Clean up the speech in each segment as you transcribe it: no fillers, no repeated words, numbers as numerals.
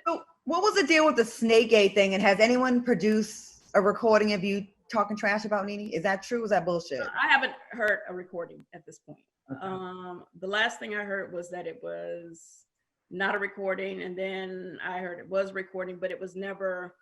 So what was the deal with the Snakegate thing? And has anyone produced a recording of you talking trash about Nene? Is that true? Or is that bullshit? I haven't heard a recording at this point. Okay. The last thing I heard was that it was not a recording, and then I heard it was recording, but it was never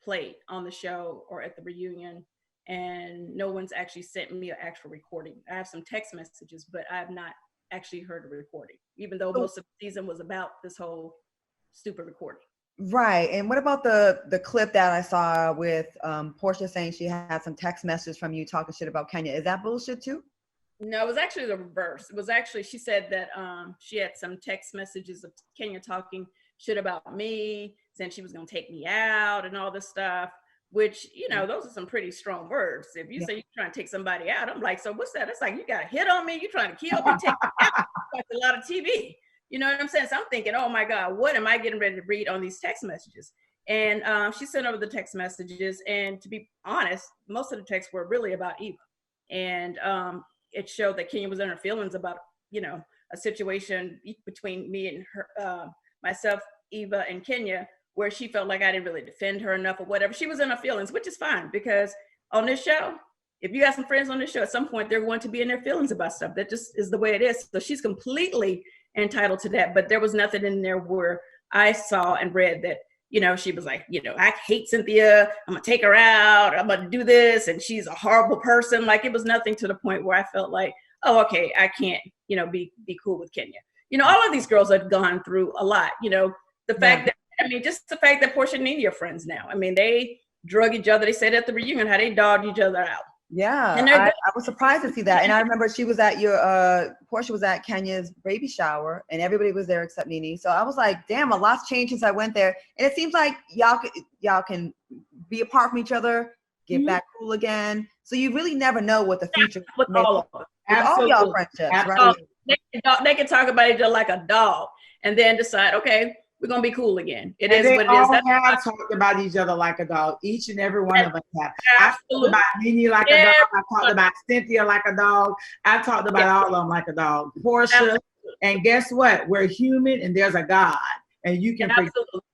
played on the show or at the reunion. And no one's actually sent me an actual recording. I have some text messages, but I have not actually heard a recording, even though most of the season was about this whole stupid recording. Right. And what about the clip that I saw with Portia saying she had some text messages from you talking shit about Kenya? Is that bullshit too? No, it was actually the reverse. It was actually, she said that she had some text messages of Kenya talking shit about me, saying she was going to take me out and all this stuff, which, you know, those are some pretty strong words. If you say you're trying to take somebody out, I'm like, so what's that? It's like, you got a hit on me? You trying to kill me? Take me out? That's a lot of TV. You know what I'm saying? So I'm thinking, oh my God, what am I getting ready to read on these text messages? And she sent over the text messages. And to be honest, most of the texts were really about Eva. And it showed that Kenya was in her feelings about, you know, a situation between me and her, myself, Eva, and Kenya, where she felt like I didn't really defend her enough or whatever. She was in her feelings, which is fine, because on this show, if you got some friends on this show, at some point they're going to be in their feelings about stuff. That just is the way it is. So she's completely entitled to that. But there was nothing in there where I saw and read that, you know, she was like, you know, I hate Cynthia. I'm going to take her out. I'm going to do this. And she's a horrible person. Like, it was nothing to the point where I felt like, oh, okay, I can't, you know, be cool with Kenya. You know, all of these girls have gone through a lot. You know, the fact that, I mean, just the fact that Portia and Nene are friends now. I mean, they drug each other. They said at the reunion how they dogged each other out. Yeah, and I was surprised to see that. And I remember she was at your, Portia was at Kenya's baby shower, and everybody was there except Nene. So I was like, damn, a lot's changed since I went there. And it seems like y'all can be apart from each other, get back cool again. So you really never know what the future with all of them. All y'all friendships, right? They can talk about each other like a dog, and then decide, okay, we're gonna be cool again. It is what it is. They all have talked about each other like a dog. Each and every one of us have. I've talked about Nene like a dog. I've talked about Cynthia like a dog. I've talked about all of them like a dog. Portia. And guess what? We're human, and there's a God, and you can forgive.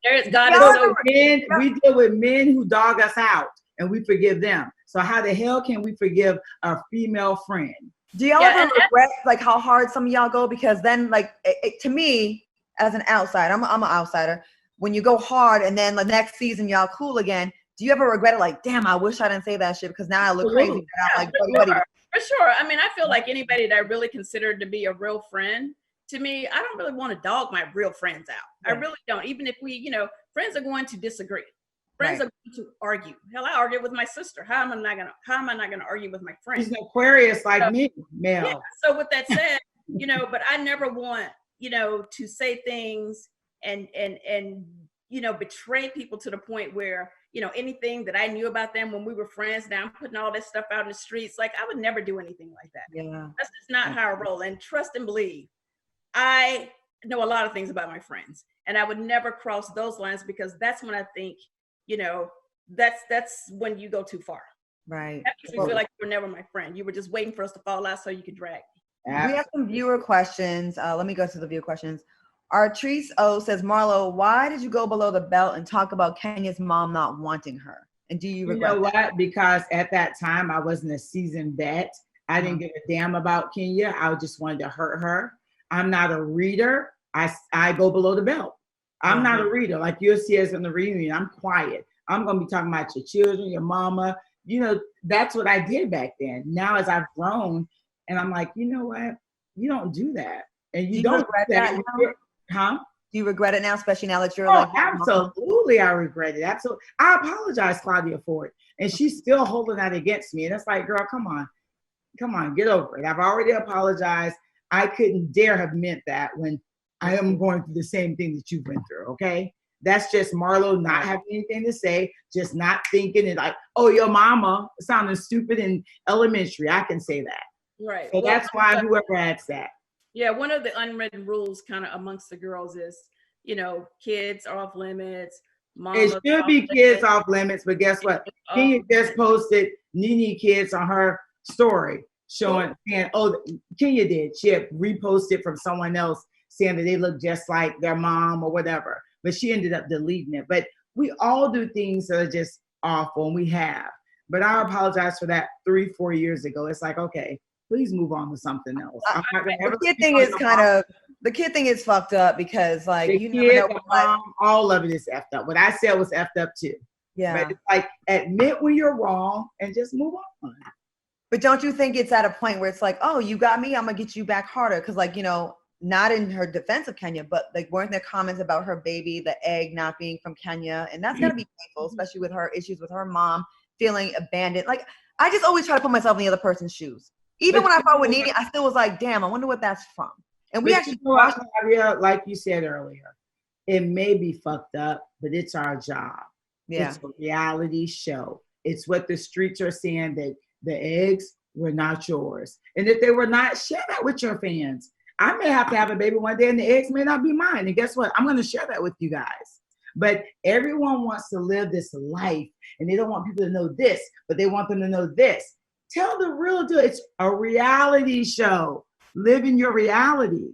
There's God. So we deal with men who dog us out, and we forgive them. So how the hell can we forgive a female friend? Do y'all ever regret like how hard some of y'all go? Because then, like, to me, as an outsider, I'm an outsider. When you go hard and then the next season y'all cool again, do you ever regret it? Like, damn, I wish I didn't say that shit because now I look crazy. I'm like, for sure. I mean, I feel like anybody that I really considered to be a real friend, to me, I don't really want to dog my real friends out. I really don't. Even if we, you know, friends are going to disagree. Friends are going to argue. Hell, I argue with my sister. How am I not gonna argue with my friend? She's an Aquarius like me, Mel. Yeah, so with that said, you know, but I never want, you know, to say things and you know, betray people to the point where, you know, anything that I knew about them when we were friends, now I'm putting all this stuff out in the streets. Like, I would never do anything like that. Yeah, that's just not how I roll. And trust and believe, I know a lot of things about my friends, and I would never cross those lines, because that's when I think, you know, that's when you go too far. Right. That makes me feel like you were never my friend. You were just waiting for us to fall out so you could drag me. We have some viewer questions. Let me go to the viewer questions. Artrice O says, Marlo, why did you go below the belt and talk about Kenya's mom not wanting her? And do you regret what? Because at that time, I wasn't a seasoned vet. I didn't give a damn about Kenya. I just wanted to hurt her. I'm not a reader. I go below the belt. I'm not a reader. Like you'll see us in the reunion, I'm quiet. I'm going to be talking about your children, your mama. You know, that's what I did back then. Now, as I've grown, and I'm like, you know what? You don't do that. And you don't regret that. Huh? Do you regret it now, especially now that you're like, absolutely, I regret it. Absolutely. I apologize, Claudia, for it. And she's still holding that against me. And it's like, girl, come on, get over it. I've already apologized. I couldn't dare have meant that when I am going through the same thing that you went through, okay? That's just Marlo not having anything to say, just not thinking it like, oh, your mama sounding stupid in elementary. I can say that. Right. So that's why whoever adds that. Yeah, one of the unwritten rules kind of amongst the girls is, you know, kids are off limits. It should be kids off limits, but guess what? Kenya just posted Nene kids on her story showing, and Kenya did. She had reposted from someone else saying that they look just like their mom or whatever. But she ended up deleting it. But we all do things that are just awful, and we have. But I apologize for that 3-4 years ago. It's like, okay, please move on to something else. The kid thing is the kid thing is fucked up because like the you kid, never know the mom, all of it is effed up. What I said was effed up too. Yeah. But it's like admit when you're wrong and just move on. But don't you think it's at a point where it's like, oh, you got me, I'm gonna get you back harder? Because like, you know, not in her defense of Kenya, but like weren't there comments about her baby, the egg not being from Kenya? And that's gotta be painful, especially with her issues with her mom feeling abandoned. Like I just always try to put myself in the other person's shoes. Even when I fought with Nene, I still was like, damn, I wonder what that's from. And we actually watched like you said earlier, it may be fucked up, but it's our job. Yeah. It's a reality show. It's what the streets are saying, that the eggs were not yours. And if they were not, share that with your fans. I may have to have a baby one day and the eggs may not be mine. And guess what? I'm going to share that with you guys. But everyone wants to live this life and they don't want people to know this, but they want them to know this. Tell the real deal. It's a reality show. Live in your reality.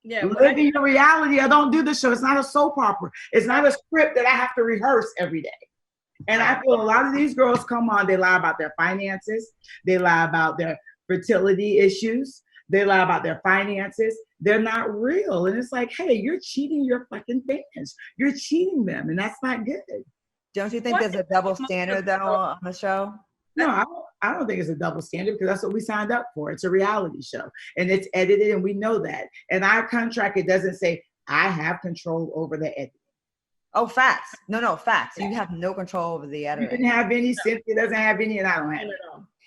Yeah, live in your reality. I don't do the show. It's not a soap opera. It's not a script that I have to rehearse every day. And I feel a lot of these girls come on, they lie about their finances. They lie about their fertility issues. They lie about their finances. They're not real. And it's like, hey, you're cheating your fucking fans. You're cheating them. And that's not good. Don't you think there's a double standard though on the show? No, I don't think it's a double standard because that's what we signed up for. It's a reality show and it's edited and we know that. And our contract, it doesn't say I have control over the editing. Oh, facts. No, facts. You have no control over the editing. You didn't have any, Cynthia doesn't have any, and I don't have any.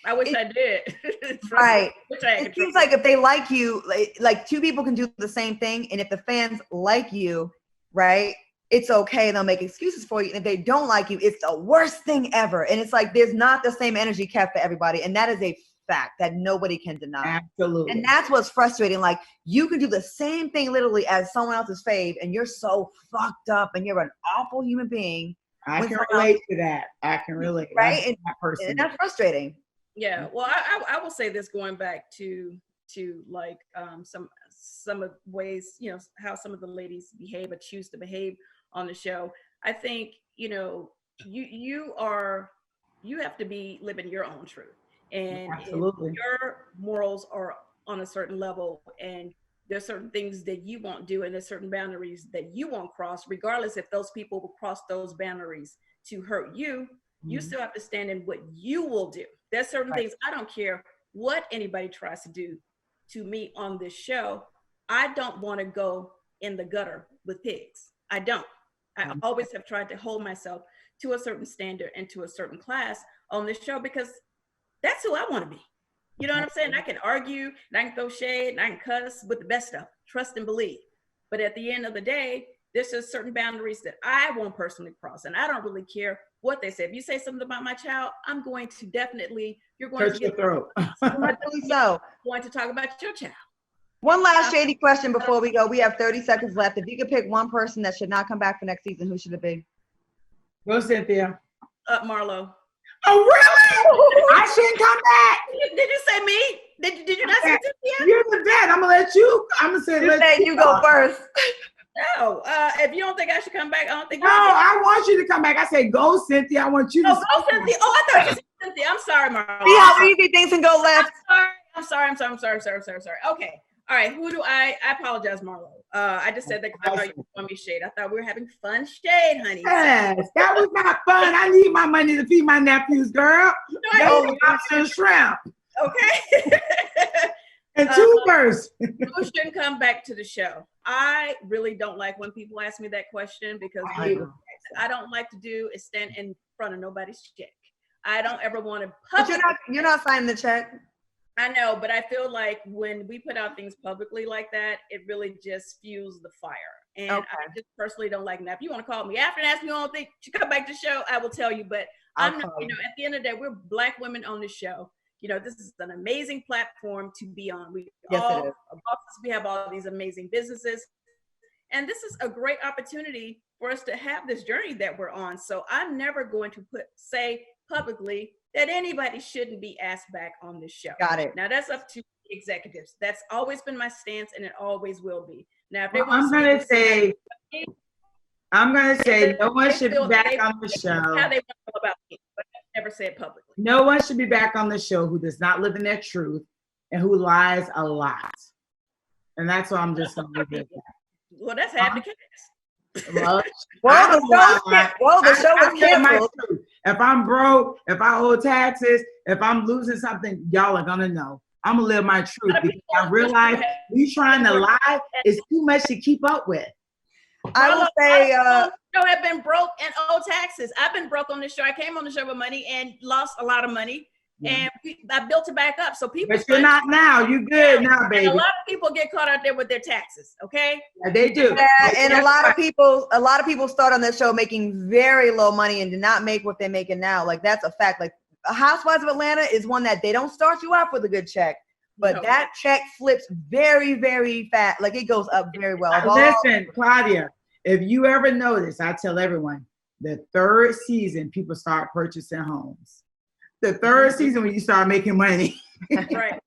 I wish I did. Right. It seems like if they like you, like two people can do the same thing. And if the fans like you, right, it's okay. They'll make excuses for you. And if they don't like you, it's the worst thing ever. And it's like, there's not the same energy kept for everybody. And that is a fact that nobody can deny. Absolutely. And that's what's frustrating. Like you can do the same thing literally as someone else's fave and you're so fucked up and you're an awful human being. I can relate to that. I can relate. Right. And that's frustrating. Yeah. Well, I will say this, going back to like some of the ways, you know, how some of the ladies behave or choose to behave on the show. I think, you know, you have to be living your own truth. And absolutely, if your morals are on a certain level and there's certain things that you won't do and there's certain boundaries that you won't cross, regardless if those people will cross those boundaries to hurt you, you still have to stand in what you will do. There's certain things, I don't care what anybody tries to do to me on this show. I don't want to go in the gutter with pigs. I don't. I always have tried to hold myself to a certain standard and to a certain class on this show because that's who I want to be. You know what I'm saying? I can argue and I can throw shade and I can cuss with the best stuff, trust and believe. But at the end of the day, there's just certain boundaries that I won't personally cross. And I don't really care what they say. If you say something about my child, I'm going to definitely, you're going to get your throat. So going to talk about your child. One last shady question before we go. We have 30 seconds left. If you could pick one person that should not come back for next season, who should it be? Go, Cynthia. Marlo. Oh, really? I shouldn't come back. Did you say me? Did you not say Cynthia? You're the vet. I'm gonna let you. I'm gonna say let you go first. No, if you don't think I should come back, I don't think. No, I want you to come back. I say go, Cynthia. I want you to. Go, Cynthia. Oh, I thought you said Cynthia. I'm sorry, Marlo. See how easy things can go left. I'm sorry. Okay. All right. Who do I apologize, Marlo. I just said that because I thought you were throwing me shade. I thought we were having fun shade, honey. Yes, that was not fun. I need my money to feed my nephews, girl. Lobster and shrimp. Okay. And two birds. Who shouldn't come back to the show? I really don't like when people ask me that question because what I don't like to do is stand in front of nobody's check. I don't ever want to. But you're not signing the check. I know, but I feel like when we put out things publicly like that, it really just fuels the fire. And I just personally don't like that. If you want to call me after and ask me all things, you come back to the show, I will tell you. But I'm not, you know, at the end of the day, we're Black women on the show. You know, this is an amazing platform to be on. We have all these amazing businesses. And this is a great opportunity for us to have this journey that we're on. So I'm never going to say publicly that anybody shouldn't be asked back on this show. Got it. Now that's up to executives. That's always been my stance and it always will be. Now, if they Well, want I'm gonna say no one should be feel back they- on the show. how they feel about me, but I never said publicly. No one should be back on the show who does not live in their truth and who lies a lot. And that's why I'm just gonna leave it at that. Well, that's half the case. Well, the show was live my canceled. truth. If I'm broke, if I owe taxes, if I'm losing something, y'all are gonna know. I'm gonna live my truth because I realize you trying to lie is too much to keep up with. I will say, show have been broke and owe taxes. I've been broke on this show. I came on the show with money and lost a lot of money, and I built it back up. So people, But you're not now. You good now, baby. And a lot of people get caught out there with their taxes. Okay, Yeah, they do. yeah, and a lot of people start on this show making very low money and did not make what they're making now. Like that's a fact. Like Housewives of Atlanta is one that they don't start you out with a good check, but that check flips very, very fast. Like it goes up very well. Listen, Claudia, if you ever notice, I tell everyone, the third season, people start purchasing homes. The third season when you start making money. right.